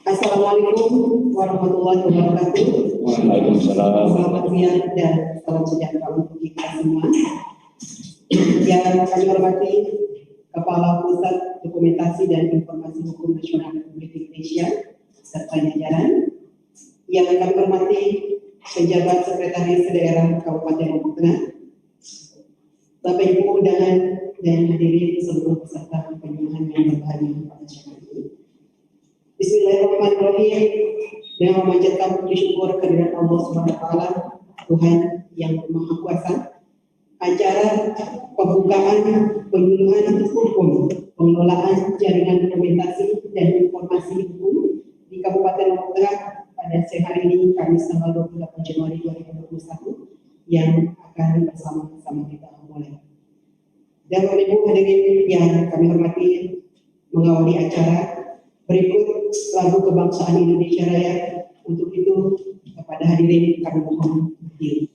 Assalamualaikum warahmatullahi wabarakatuh. Waalaikumsalam. Selamat siang dan salam sejahtera untuk kita semua. Yang kami hormati Kepala Pusat Dokumentasi dan Informasi Hukum Nasional Republik Indonesia serta jajaran. Yang kami hormati Penjabat Sekretaris Daerah Kabupaten Lombok Tengah, Bapak Ibu undangan dan hadirin seluruh peserta penyuluhan yang berbahagia pada siang ini. Bismillahirrahmanirrahim. Dengan memanjatkan puji syukur kehadirat Allah Subhanahu wa taala, Tuhan yang Maha Kuasa. Acara pembukaan penyuluhan hukum pengelolaan jaringan dokumentasi dan informasi hukum di Kabupaten Lombok Tengah pada siang hari ini Kamis tanggal 28 Januari 2021 yang akan bersama-sama kita mulai. Dan Bapak Ibu hadirin yang kami hormati, mengawali acara berikut lagu kebangsaan Indonesia Raya. Untuk itu kepada hadirin kami mohon berdiri.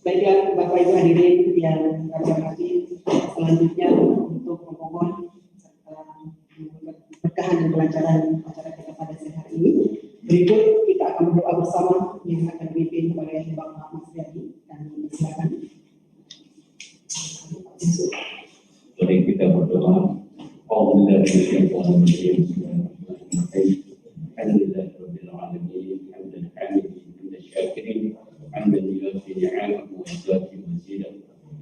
Baiklah Bapak Ibu hadirin yang kami hormati, selanjutnya untuk memohon berkahan dan kelancaran acara kita pada siang hari ini. Berikut kita akan berdoa bersama yang akan dipimpin oleh Bapak Mas Yadi. Kami silakan. Mari kita berdoa. Alhamdulillah حمدا يوافي نعمه ويكافئ مزيدا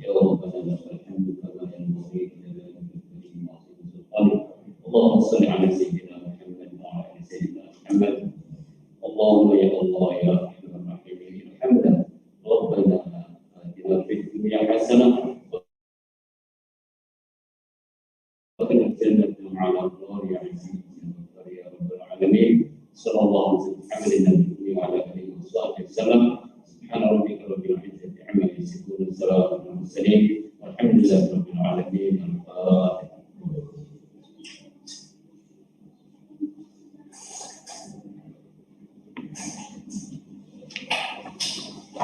يا ربنا لك الحمد كما ينبغي لجلال وجهك وعظيم سلطانك اللهم صل على سيدنا محمد وعلى ال سيدنا محمد اللهم يا الله يا ارحم الراحمين ارحمنا ربنا اتنا في الدنيا حسنه وقنا الجنه على النار يا عزيز يا رب العالمين صلى الله عليه وسلم وعلى اله وصحبه وسلم سبحان ربك رب العزة عما يصفون والسلام على المرسلين والحمد لله رب العالمين.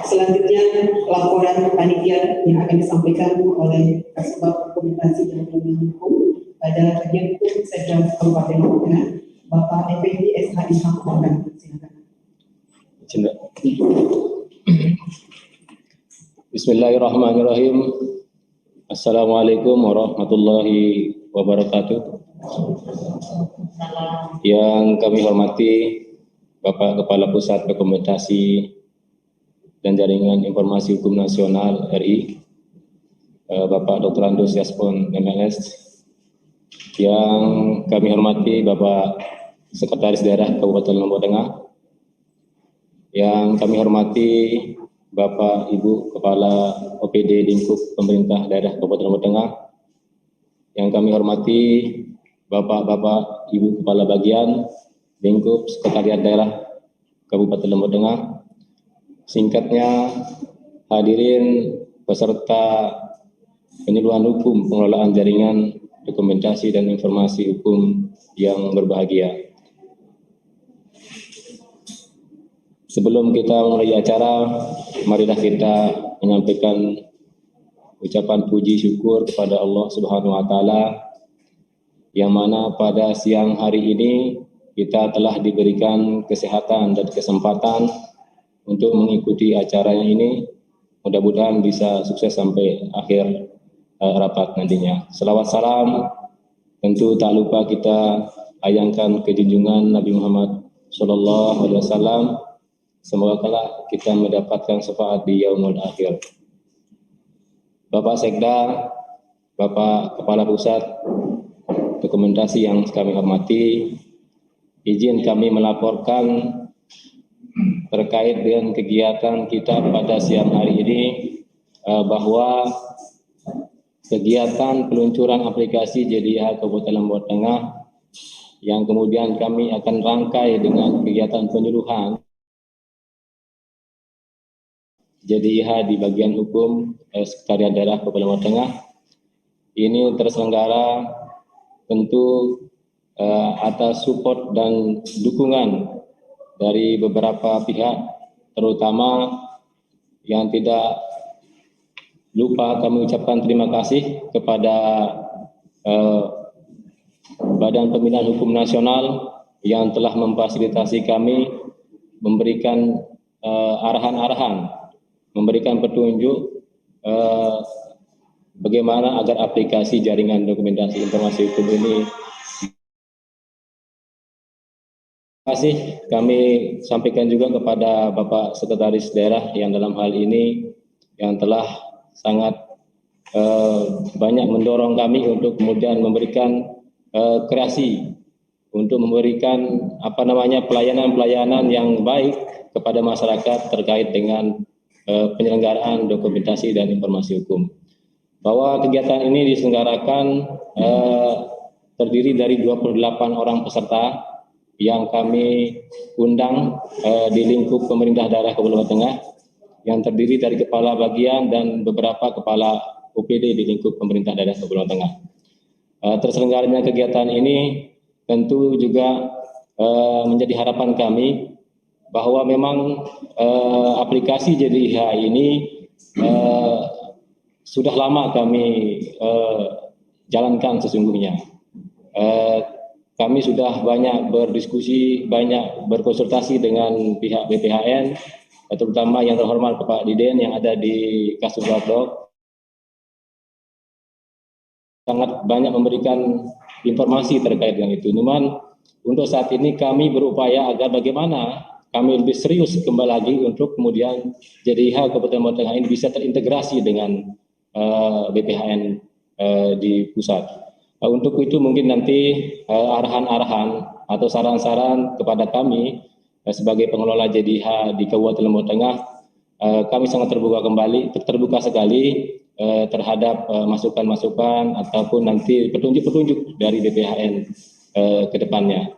Selanjutnya laporan panitia yang akan disampaikan oleh Kasubag Dokumentasi dan Pengembangan Hukum pada bagian hukum Sekda Kabupaten Lombok Tengah, Bapak Effendi SH Ilham Morgan. Silakan. Bismillahirrahmanirrahim. Assalamualaikum warahmatullahi wabarakatuh. Yang kami hormati Bapak Kepala Pusat Dokumentasi dan Jaringan Informasi Hukum Nasional RI, Bapak Dr. Andus Yaspon MLS, yang kami hormati Bapak Sekretaris Daerah Kabupaten Lombok Tengah, yang kami hormati Bapak Ibu Kepala OPD Lingkup Pemerintah Daerah Kabupaten Lombok Tengah, yang kami hormati Bapak-Bapak Ibu Kepala Bagian Lingkup Sekretariat Daerah Kabupaten Lombok Tengah, singkatnya hadirin peserta penyuluhan hukum pengelolaan jaringan dokumentasi dan informasi hukum yang berbahagia. Sebelum kita mulai acara, marilah kita menyampaikan ucapan puji syukur kepada Allah Subhanahu wa taala, yang mana pada siang hari ini kita telah diberikan kesehatan dan kesempatan untuk mengikuti acaranya ini. Mudah-mudahan bisa sukses sampai akhir rapat nantinya. Selawat salam tentu tak lupa kita ayangkan ke junjungan Nabi Muhammad SAW. Semoga kelak kita mendapatkan syafaat di yaumul akhir. Bapak Sekda, Bapak Kepala Pusat Dokumentasi yang kami hormati, izin kami melaporkan terkait dengan kegiatan kita pada siang hari ini, bahwa kegiatan peluncuran aplikasi JDIH Kabupaten Lombok Tengah yang kemudian kami akan rangkai dengan kegiatan penyuluhan JDIH di bagian hukum Sekretariat Daerah Kabupaten Lombok Tengah ini terselenggara tentu atas support dan dukungan dari beberapa pihak, terutama yang tidak lupa kami ucapkan terima kasih kepada Badan Pembinaan Hukum Nasional yang telah memfasilitasi kami, memberikan arahan-arahan, memberikan petunjuk bagaimana agar aplikasi jaringan dokumentasi informasi hukum ini. Terima kasih kami sampaikan juga kepada Bapak Sekretaris Daerah yang dalam hal ini yang telah sangat banyak mendorong kami untuk kemudian memberikan kreasi untuk memberikan pelayanan-pelayanan yang baik kepada masyarakat terkait dengan penyelenggaraan dokumentasi dan informasi hukum. Bahwa kegiatan ini diselenggarakan terdiri dari 28 orang peserta yang kami undang di lingkup pemerintah daerah Kabupaten Lombok Tengah, yang terdiri dari kepala bagian dan beberapa kepala OPD di lingkup pemerintah daerah Kabupaten Lombok Tengah. Terselenggaranya kegiatan ini tentu juga menjadi harapan kami bahwa memang aplikasi JDIH ini sudah lama kami jalankan sesungguhnya. Kami sudah banyak berdiskusi, banyak berkonsultasi dengan pihak BPHN, terutama yang terhormat Bapak Diden yang ada di Kasubagdok, sangat banyak memberikan informasi terkait dengan itu. Namun untuk saat ini kami berupaya agar bagaimana kami lebih serius kembali lagi untuk kemudian JDIH Kabupaten Lombok Tengah ini bisa terintegrasi dengan BPHN di pusat. Untuk itu mungkin nanti arahan-arahan atau saran-saran kepada kami sebagai pengelola JDIH di Kabupaten Lombok Tengah, kami sangat terbuka sekali terhadap masukan-masukan ataupun nanti petunjuk-petunjuk dari BPHN ke depannya.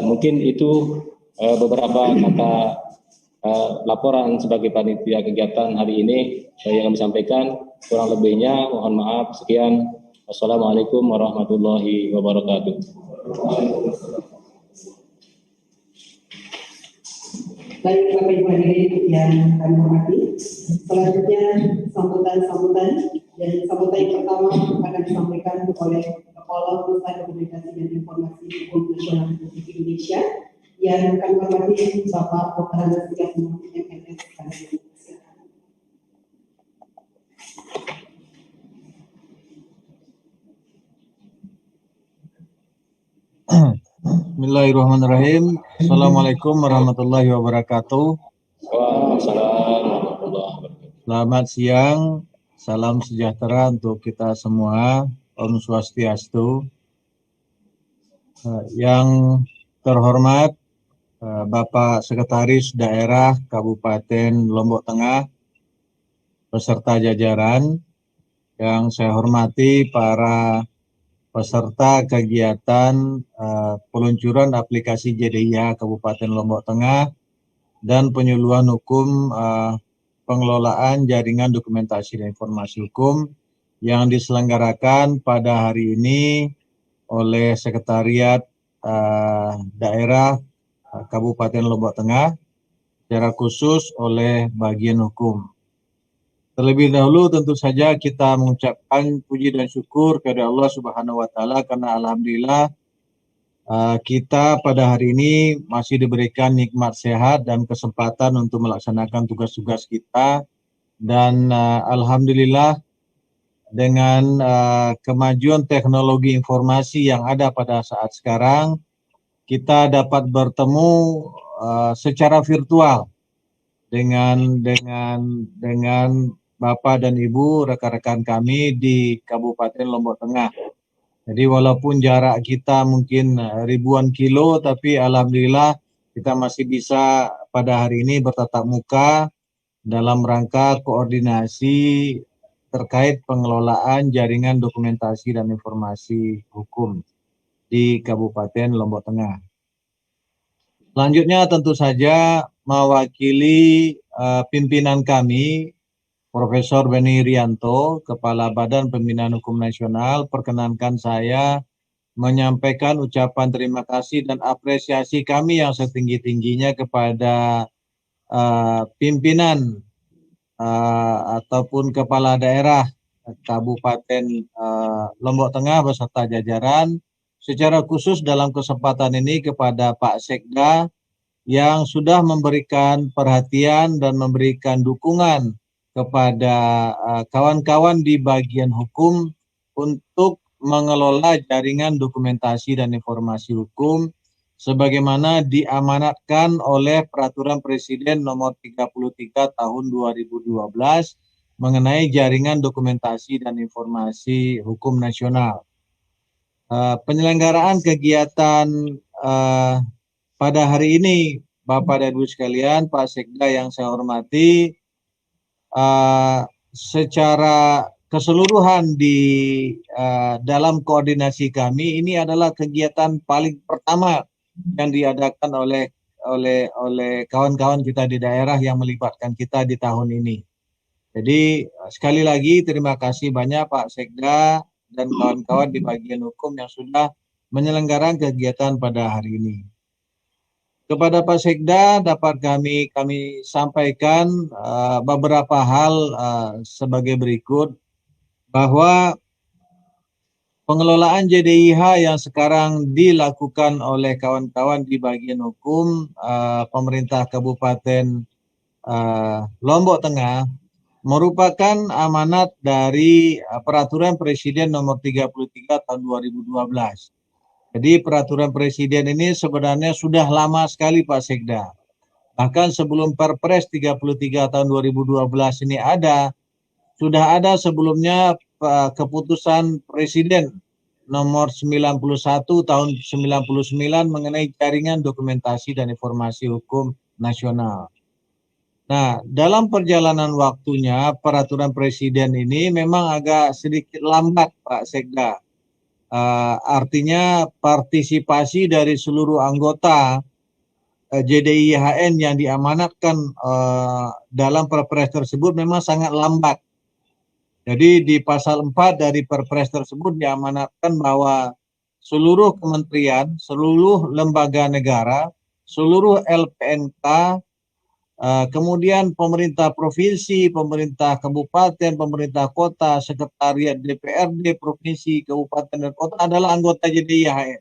Mungkin itu beberapa kata laporan sebagai panitia kegiatan hari ini yang kami sampaikan. Kurang lebihnya mohon maaf. Sekian. Wassalamualaikum warahmatullahi wabarakatuh. Baik, Bapak Ibu hadirin yang kami hormati, selanjutnya sambutan dan sambutan yang pertama akan disampaikan oleh Kepala Pusat Dokumentasi dan Informasi Hukum Nasional Republik Indonesia yang kami hormati Bapak Dr. Andus Yaspon MLS. Bismillahirrahmanirrahim. Assalamualaikum warahmatullahi wabarakatuh. Waalaikumsalam warahmatullahi wabarakatuh. Selamat siang salam sejahtera untuk kita semua. Om Swastiastu. Yang terhormat Bapak Sekretaris Daerah Kabupaten Lombok Tengah beserta jajaran, yang saya hormati para peserta kegiatan peluncuran aplikasi JDIH Kabupaten Lombok Tengah dan penyuluhan hukum pengelolaan jaringan dokumentasi dan informasi hukum yang diselenggarakan pada hari ini oleh Sekretariat Daerah Kabupaten Lombok Tengah, secara khusus oleh bagian hukum. Terlebih dahulu tentu saja kita mengucapkan puji dan syukur kepada Allah Subhanahu wa Ta'ala, karena alhamdulillah kita pada hari ini masih diberikan nikmat sehat dan kesempatan untuk melaksanakan tugas-tugas kita, dan alhamdulillah dengan kemajuan teknologi informasi yang ada pada saat sekarang, kita dapat bertemu secara virtual dengan Bapak dan Ibu rekan-rekan kami di Kabupaten Lombok Tengah. Jadi walaupun jarak kita mungkin ribuan kilo, tapi alhamdulillah kita masih bisa pada hari ini bertatap muka dalam rangka koordinasi terkait pengelolaan jaringan dokumentasi dan informasi hukum di Kabupaten Lombok Tengah. Selanjutnya tentu saja mewakili pimpinan kami, Profesor Beni Rianto, Kepala Badan Pembinaan Hukum Nasional, perkenankan saya menyampaikan ucapan terima kasih dan apresiasi kami yang setinggi-tingginya kepada pimpinan ataupun kepala daerah Kabupaten Lombok Tengah beserta jajaran, secara khusus dalam kesempatan ini kepada Pak Sekda yang sudah memberikan perhatian dan memberikan dukungan kepada kawan-kawan di bagian hukum untuk mengelola jaringan dokumentasi dan informasi hukum sebagaimana diamanatkan oleh Peraturan Presiden Nomor 33 Tahun 2012 mengenai jaringan dokumentasi dan informasi hukum nasional. Penyelenggaraan kegiatan pada hari ini, Bapak dan Ibu sekalian, Pak Sekda yang saya hormati, secara keseluruhan di dalam koordinasi kami, ini adalah kegiatan paling pertama yang diadakan oleh kawan-kawan kita di daerah yang melibatkan kita di tahun ini. Jadi sekali lagi terima kasih banyak Pak Sekda dan kawan-kawan di bagian hukum yang sudah menyelenggarakan kegiatan pada hari ini. Kepada Pak Sekda dapat kami sampaikan beberapa hal sebagai berikut, bahwa pengelolaan JDIH yang sekarang dilakukan oleh kawan-kawan di bagian hukum pemerintah Kabupaten Lombok Tengah merupakan amanat dari Peraturan Presiden Nomor 33 Tahun 2012. Jadi peraturan presiden ini sebenarnya sudah lama sekali Pak Sekda. Bahkan sebelum Perpres 33 tahun 2012 ini sudah ada sebelumnya keputusan Presiden Nomor 91 tahun 99 mengenai jaringan dokumentasi dan informasi hukum nasional. Nah, dalam perjalanan waktunya peraturan presiden ini memang agak sedikit lambat Pak Sekda. Artinya partisipasi dari seluruh anggota JDIHN yang diamanatkan dalam Perpres tersebut memang sangat lambat. Jadi di pasal 4 dari Perpres tersebut diamanatkan bahwa seluruh kementerian, seluruh lembaga negara, seluruh LPNK, kemudian pemerintah provinsi, pemerintah kabupaten, pemerintah kota, sekretariat DPRD provinsi, kabupaten dan kota adalah anggota JDIHN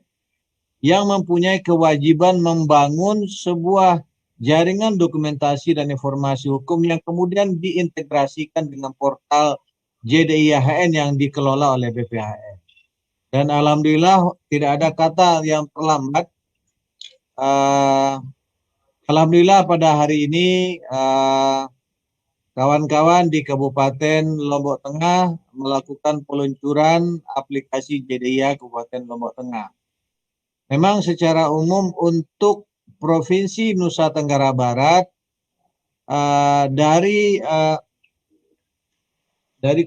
yang mempunyai kewajiban membangun sebuah jaringan dokumentasi dan informasi hukum yang kemudian diintegrasikan dengan portal JDIHN yang dikelola oleh BPHN. Dan alhamdulillah tidak ada kata yang terlambat. Alhamdulillah pada hari ini kawan-kawan di Kabupaten Lombok Tengah melakukan peluncuran aplikasi JDIH Kabupaten Lombok Tengah. Memang secara umum untuk Provinsi Nusa Tenggara Barat dari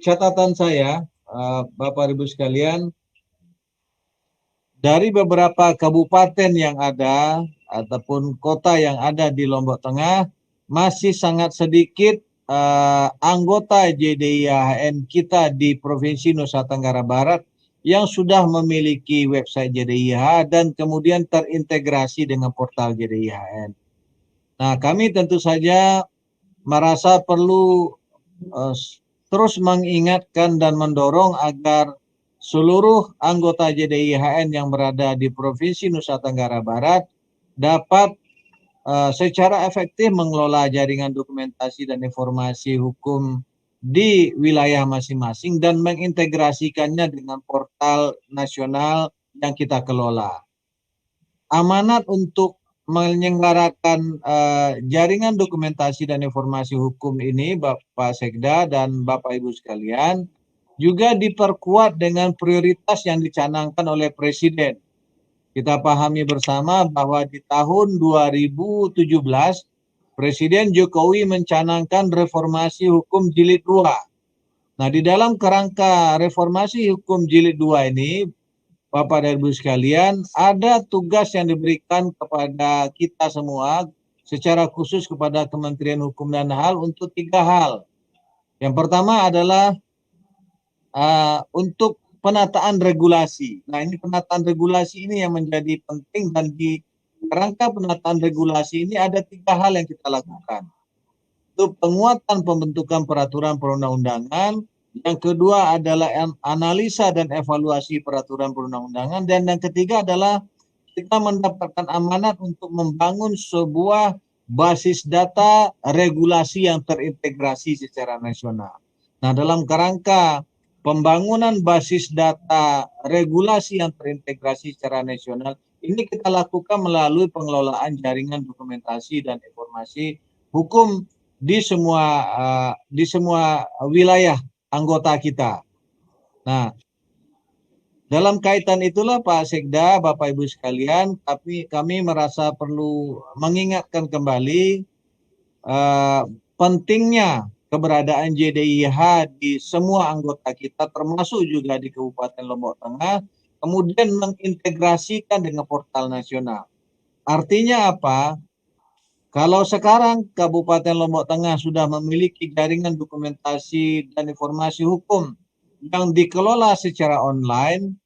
catatan saya, Bapak Ibu sekalian, dari beberapa kabupaten yang ada ataupun kota yang ada di Lombok Tengah, masih sangat sedikit anggota JDIHN kita di Provinsi Nusa Tenggara Barat yang sudah memiliki website JDIH dan kemudian terintegrasi dengan portal JDIHN. Nah, kami tentu saja merasa perlu terus mengingatkan dan mendorong agar seluruh anggota JDIHN yang berada di Provinsi Nusa Tenggara Barat dapat secara efektif mengelola jaringan dokumentasi dan informasi hukum di wilayah masing-masing dan mengintegrasikannya dengan portal nasional yang kita kelola. Amanat untuk menyelenggarakan jaringan dokumentasi dan informasi hukum ini, Bapak Sekda dan Bapak Ibu sekalian, juga diperkuat dengan prioritas yang dicanangkan oleh Presiden. Kita pahami bersama bahwa di tahun 2017, Presiden Jokowi mencanangkan reformasi hukum jilid 2. Nah, di dalam kerangka reformasi hukum jilid 2 ini, Bapak dan Ibu sekalian, ada tugas yang diberikan kepada kita semua, secara khusus kepada Kementerian Hukum dan HAM untuk 3 hal. Yang pertama adalah untuk penataan regulasi. Nah, ini penataan regulasi ini yang menjadi penting, dan di kerangka penataan regulasi ini ada 3 hal yang kita lakukan. Itu penguatan pembentukan peraturan perundang-undangan, yang kedua adalah analisa dan evaluasi peraturan perundang-undangan, dan yang ketiga adalah kita mendapatkan amanat untuk membangun sebuah basis data regulasi yang terintegrasi secara nasional. Nah, dalam kerangka pembangunan basis data regulasi yang terintegrasi secara nasional, ini kita lakukan melalui pengelolaan jaringan dokumentasi dan informasi hukum di semua wilayah anggota kita. Nah, dalam kaitan itulah Pak Sekda, Bapak Ibu sekalian, kami merasa perlu mengingatkan kembali pentingnya keberadaan JDIH di semua anggota kita, termasuk juga di Kabupaten Lombok Tengah, kemudian mengintegrasikan dengan portal nasional. Artinya apa? Kalau sekarang Kabupaten Lombok Tengah sudah memiliki jaringan dokumentasi dan informasi hukum yang dikelola secara online,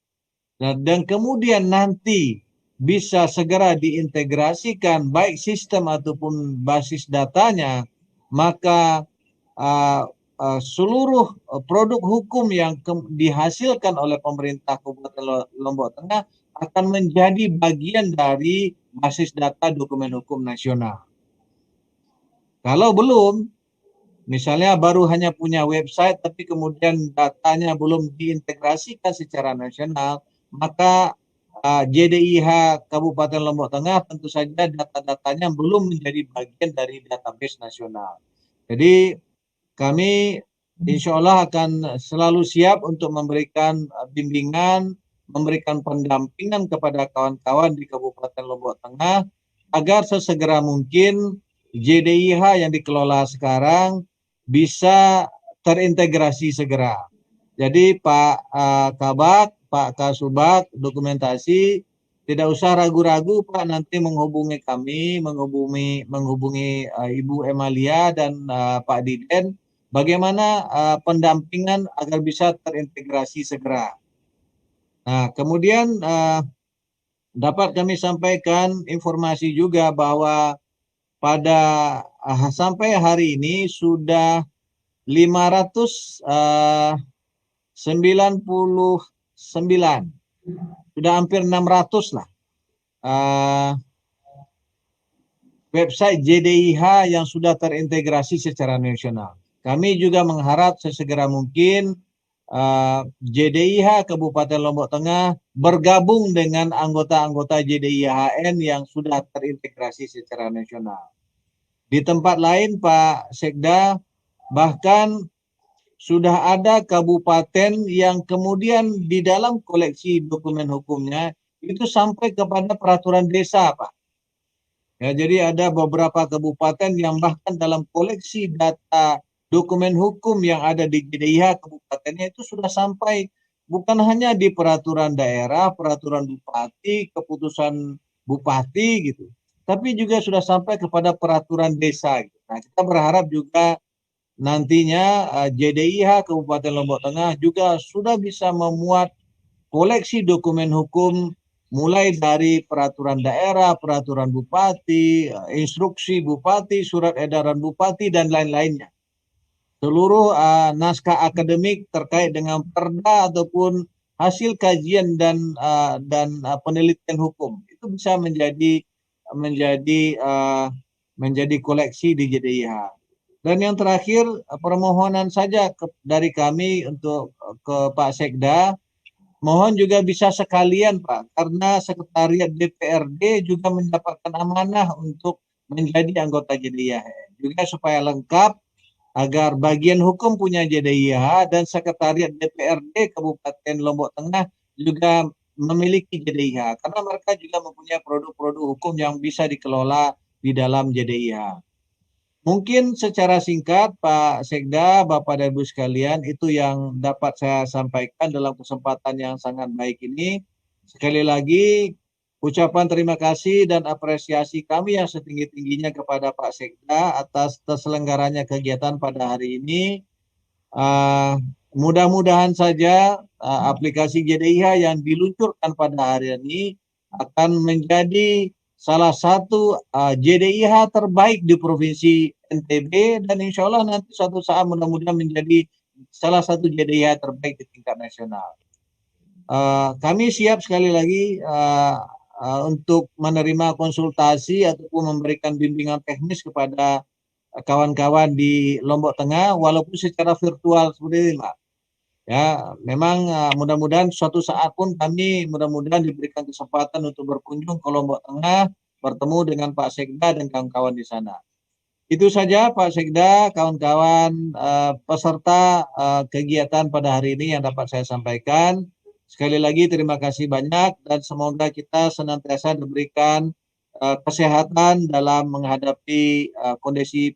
dan kemudian nanti bisa segera diintegrasikan baik sistem ataupun basis datanya, maka seluruh produk hukum yang dihasilkan oleh pemerintah Kabupaten Lombok Tengah akan menjadi bagian dari basis data dokumen hukum nasional. Kalau belum, misalnya baru hanya punya website tapi kemudian datanya belum diintegrasikan secara nasional, maka JDIH Kabupaten Lombok Tengah tentu saja data-datanya belum menjadi bagian dari database nasional. Jadi kami insya Allah akan selalu siap untuk memberikan bimbingan, memberikan pendampingan kepada kawan-kawan di Kabupaten Lombok Tengah agar sesegera mungkin JDIH yang dikelola sekarang bisa terintegrasi segera. Jadi Pak Kabak, Pak Kasubag, dokumentasi, tidak usah ragu-ragu Pak, nanti menghubungi kami, menghubungi Ibu Emalia dan Pak Diden, bagaimana pendampingan agar bisa terintegrasi segera. Nah, kemudian dapat kami sampaikan informasi juga bahwa pada sampai hari ini sudah 599, sudah hampir 600 lah website JDIH yang sudah terintegrasi secara nasional. Kami juga mengharap sesegera mungkin JDIH Kabupaten Lombok Tengah bergabung dengan anggota-anggota JDIHN yang sudah terintegrasi secara nasional. Di tempat lain Pak Sekda, Bahkan sudah ada kabupaten yang kemudian di dalam koleksi dokumen hukumnya itu sampai kepada peraturan desa, Pak. Ya, jadi ada beberapa kabupaten yang bahkan dalam koleksi data dokumen hukum yang ada di JDIH kabupatennya itu sudah sampai bukan hanya di peraturan daerah, peraturan bupati, keputusan bupati gitu, tapi juga sudah sampai kepada peraturan desa. Gitu. Nah, kita berharap juga nantinya JDIH Kabupaten Lombok Tengah juga sudah bisa memuat koleksi dokumen hukum mulai dari peraturan daerah, peraturan bupati, instruksi bupati, surat edaran bupati, dan lain-lainnya. Seluruh naskah akademik terkait dengan perda ataupun hasil kajian dan penelitian hukum itu bisa menjadi koleksi di JDIH. Dan yang terakhir, permohonan saja dari kami untuk ke Pak Sekda, mohon juga bisa sekalian Pak, karena Sekretariat DPRD juga mendapatkan amanah untuk menjadi anggota JDIH. Juga supaya lengkap, agar bagian hukum punya JDIH dan Sekretariat DPRD Kabupaten Lombok Tengah juga memiliki JDIH, karena mereka juga mempunyai produk-produk hukum yang bisa dikelola di dalam JDIH. Mungkin secara singkat Pak Sekda, Bapak dan Ibu sekalian, itu yang dapat saya sampaikan dalam kesempatan yang sangat baik ini. Sekali lagi ucapan terima kasih dan apresiasi kami yang setinggi-tingginya kepada Pak Sekda atas terselenggaranya kegiatan pada hari ini. Mudah-mudahan saja aplikasi JDIH yang diluncurkan pada hari ini akan menjadi salah satu JDIH terbaik di Provinsi NTB, dan insya Allah nanti suatu saat mudah-mudahan menjadi salah satu JDIH terbaik di tingkat nasional. Kami siap sekali lagi untuk menerima konsultasi ataupun memberikan bimbingan teknis kepada kawan-kawan di Lombok Tengah walaupun secara virtual seperti ini, Pak. Ya, memang mudah-mudahan suatu saat pun kami mudah-mudahan diberikan kesempatan untuk berkunjung ke Lombok Tengah, bertemu dengan Pak Sekda dan kawan-kawan di sana. Itu saja Pak Sekda, kawan-kawan peserta kegiatan pada hari ini yang dapat saya sampaikan. Sekali lagi terima kasih banyak dan semoga kita senantiasa diberikan kesehatan dalam menghadapi kondisi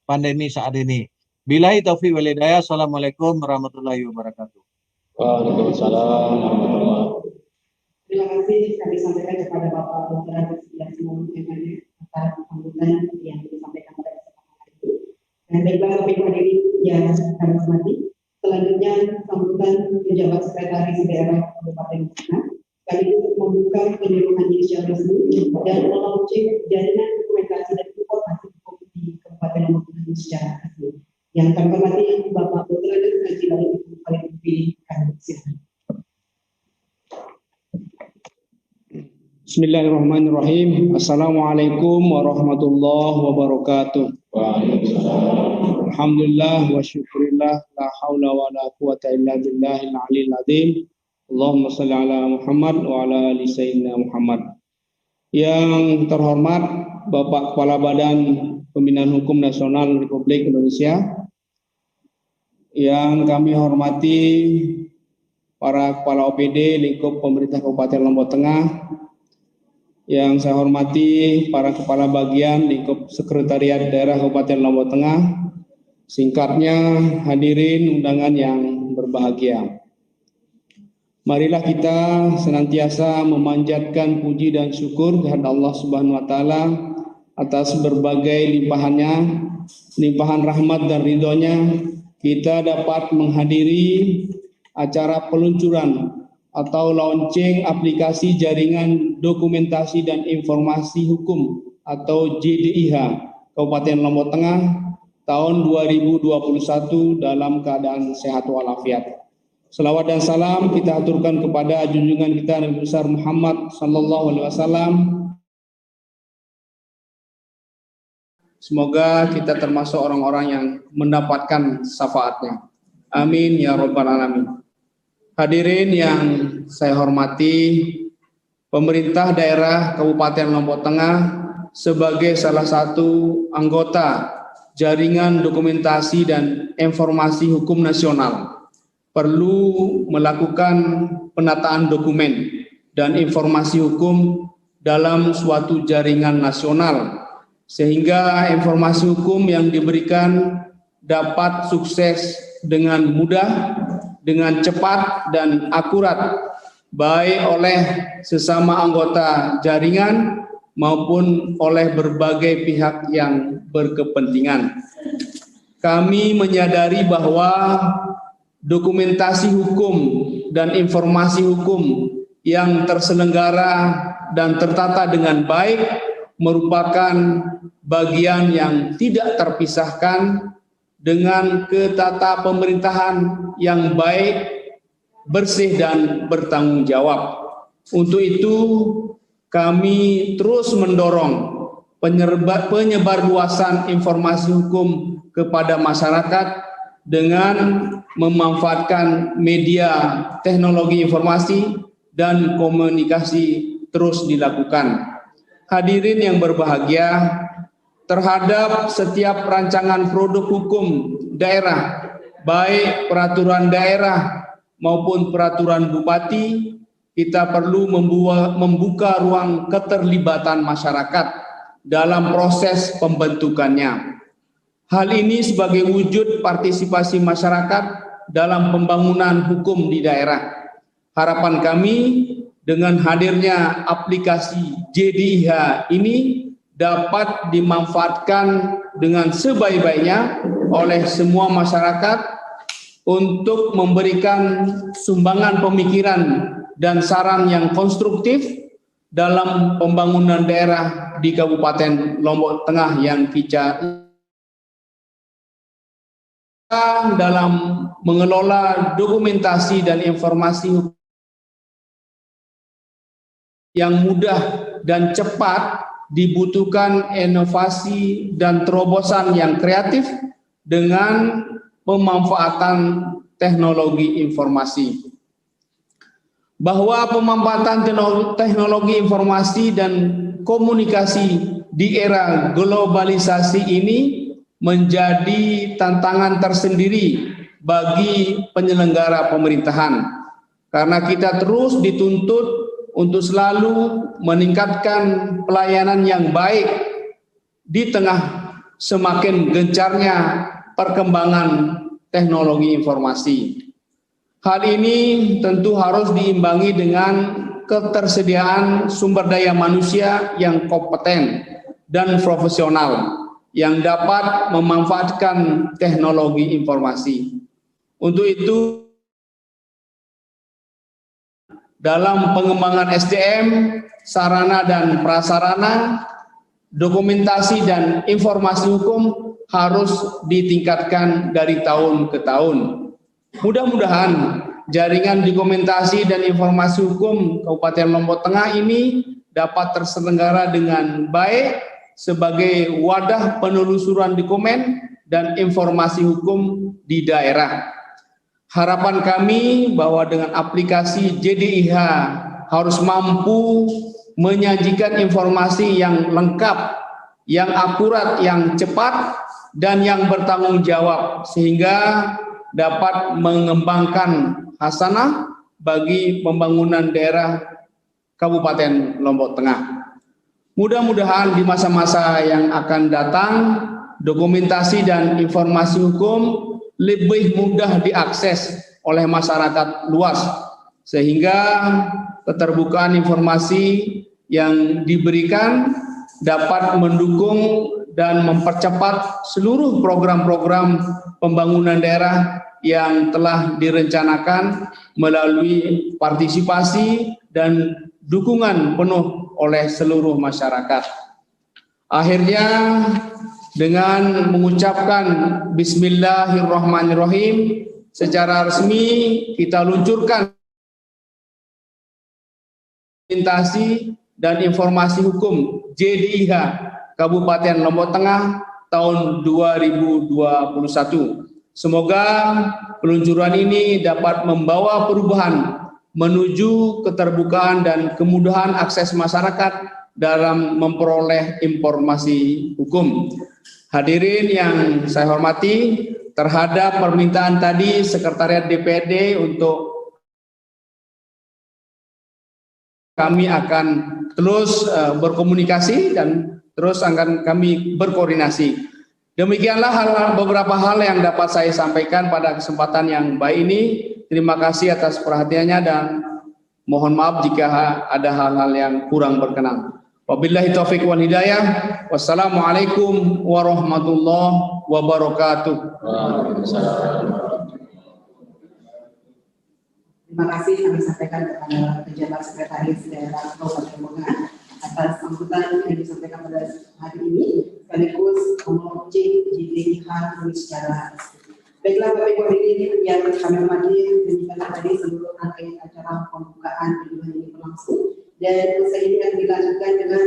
pandemi saat ini. Billahi taufiq wal hidayah. Assalamualaikum warahmatullahi wabarakatuh. Waalaikumsalam warahmatullahi wabarakatuh. Terima kasih kami sampaikan kepada Bapak Dr. Agus dan semua MNE atas sambutan yang disampaikan pada kesempatan hari ini. Dan baiklah Bapak Ibu hadirin yang kami hormati, selanjutnya sambutan pejabat sekretaris daerah Kabupaten Tengah sekaligus membuka penyuluhan secara resmi dan melaunching jaringan dokumentasi dan informasi hukum di Kabupaten Lombok Tengah secara resmi. Yang kami hormati Bapak Dr. Agus Haji Lalu Khalid Mufidi, kami silakan. Bismillahirrahmanirrahim. Assalamualaikum warahmatullahi wabarakatuh. Alhamdulillah wa syukurillah, la haula wa la quwata illa billahil aliyil azim. Allahumma salli ala Muhammad wa ala ali sayyidina Muhammad. Yang terhormat Bapak Kepala Badan Pembinaan Hukum Nasional Republik Indonesia, yang kami hormati para kepala OPD lingkup pemerintah Kabupaten Lombok Tengah, yang saya hormati para kepala bagian lingkup sekretariat daerah Kabupaten Lombok Tengah, singkatnya hadirin undangan yang berbahagia. Marilah kita senantiasa memanjatkan puji dan syukur kehadirat Allah Subhanahu wa taala atas berbagai limpahannya, limpahan rahmat dan ridhonya, kita dapat menghadiri acara peluncuran atau launching aplikasi jaringan dokumentasi dan informasi hukum atau JDIH Kabupaten Lombok Tengah tahun 2021 dalam keadaan sehat walafiat. Selawat dan salam kita aturkan kepada junjungan kita Nabi besar Muhammad sallallahu alaihi wasallam. Semoga kita termasuk orang-orang yang mendapatkan syafaatnya. Amin ya rabbal alamin. Hadirin yang saya hormati, pemerintah daerah Kabupaten Lombok Tengah sebagai salah satu anggota jaringan dokumentasi dan informasi hukum nasional perlu melakukan penataan dokumen dan informasi hukum dalam suatu jaringan nasional, sehingga informasi hukum yang diberikan dapat sukses dengan mudah, dengan cepat dan akurat, baik oleh sesama anggota jaringan maupun oleh berbagai pihak yang berkepentingan. Kami menyadari bahwa dokumentasi hukum dan informasi hukum yang terselenggara dan tertata dengan baik merupakan bagian yang tidak terpisahkan dengan ketata pemerintahan yang baik, bersih dan bertanggung jawab. Untuk itu kami terus mendorong penyebarluasan informasi hukum kepada masyarakat dengan memanfaatkan media teknologi informasi dan komunikasi terus dilakukan. Hadirin yang berbahagia, terhadap setiap rancangan produk hukum daerah, baik peraturan daerah maupun peraturan bupati, kita perlu membuka ruang keterlibatan masyarakat dalam proses pembentukannya. Hal ini sebagai wujud partisipasi masyarakat dalam pembangunan hukum di daerah. Harapan kami dengan hadirnya aplikasi JDIH ini dapat dimanfaatkan dengan sebaik-baiknya oleh semua masyarakat untuk memberikan sumbangan pemikiran dan saran yang konstruktif dalam pembangunan daerah di Kabupaten Lombok Tengah yang dalam mengelola dokumentasi dan informasi yang mudah dan cepat, dibutuhkan inovasi dan terobosan yang kreatif dengan pemanfaatan teknologi informasi. Bahwa pemanfaatan teknologi informasi dan komunikasi di era globalisasi ini menjadi tantangan tersendiri bagi penyelenggara pemerintahan, karena kita terus dituntut untuk selalu meningkatkan pelayanan yang baik di tengah semakin gencarnya perkembangan teknologi informasi. Hal ini tentu harus diimbangi dengan ketersediaan sumber daya manusia yang kompeten dan profesional yang dapat memanfaatkan teknologi informasi. Untuk itu, dalam pengembangan SDM, sarana dan prasarana, dokumentasi dan informasi hukum harus ditingkatkan dari tahun ke tahun. Mudah-mudahan jaringan dokumentasi dan informasi hukum Kabupaten Lombok Tengah ini dapat terselenggara dengan baik sebagai wadah penelusuran dokumen dan informasi hukum di daerah. Harapan kami bahwa dengan aplikasi JDIH harus mampu menyajikan informasi yang lengkap, yang akurat, yang cepat, dan yang bertanggung jawab, sehingga dapat mengembangkan hasanah bagi pembangunan daerah Kabupaten Lombok Tengah. Mudah-mudahan di masa-masa yang akan datang, dokumentasi dan informasi hukum lebih mudah diakses oleh masyarakat luas, sehingga keterbukaan informasi yang diberikan dapat mendukung dan mempercepat seluruh program-program pembangunan daerah yang telah direncanakan melalui partisipasi dan dukungan penuh oleh seluruh masyarakat. Akhirnya, dengan mengucapkan Bismillahirrahmanirrahim, secara resmi kita luncurkan dokumentasi dan informasi hukum JDIH Kabupaten Lombok Tengah tahun 2021. Semoga peluncuran ini dapat membawa perubahan menuju keterbukaan dan kemudahan akses masyarakat dalam memperoleh informasi hukum. Hadirin yang saya hormati, terhadap permintaan tadi Sekretariat DPRD untuk kami akan terus berkomunikasi dan terus akan kami berkoordinasi. Demikianlah beberapa hal yang dapat saya sampaikan pada kesempatan yang baik ini. Terima kasih atas perhatiannya dan mohon maaf jika ada hal-hal yang kurang berkenan. Wabillahi taufiq wal hidayah. Wassalamualaikum warahmatullahi wabarakatuh. Terima kasih kami sampaikan kepada pejabat Sekretaris Daerah Kabupaten Bogor atas sambutan yang disampaikan pada hari ini, sekaligus melaunching JDIH secara resmi. Baiklah Bapak Ibu hadirin yang kami hormati, demikianlah tadi seluruh rangkaian acara pembukaan penyuluhan ini berlangsung, dan usai ini akan dilanjutkan dengan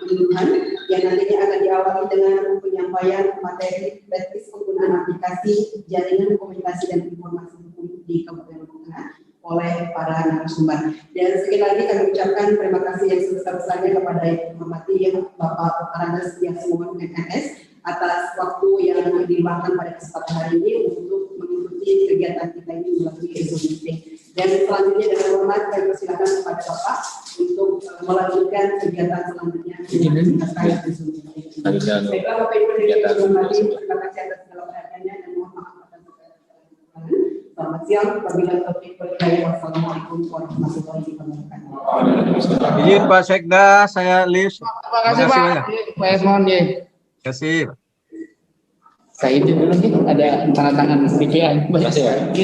penyuluhan yang nantinya akan diawali dengan penyampaian materi teknis penggunaan aplikasi jaringan komunikasi dan informasi hukum di Kabupaten Bogor oleh para narasumber. Dan sekali lagi kami ucapkan terima kasih yang sebesar-besarnya kepada yang menghormati Bapak Randes Yasmon MNS atas waktu yang diluangkan pada kesempatan hari ini untuk mengikuti kegiatan kita ini melalui Zoom meeting. Dan selanjutnya dengan hormat kami persilakan kepada Bapak untuk melanjutkan kegiatan selanjutnya terkait Zoom meeting. Baiklah Bapak Ibu yang hormati, terima kasih atas segala perhatiannya dan mohon maaf atas segala kesalahan. Selamat siang, wabillahi taufiq wal hidayah. Wassalamualaikum warahmatullahi wabarakatuh. Izin Pak Sekda, saya list. Terima kasih Pak. Pak Esmon ya. Terima kasih. Saya izin dulu nih, ada tanda tangan sedikit. Terima kasih Pak.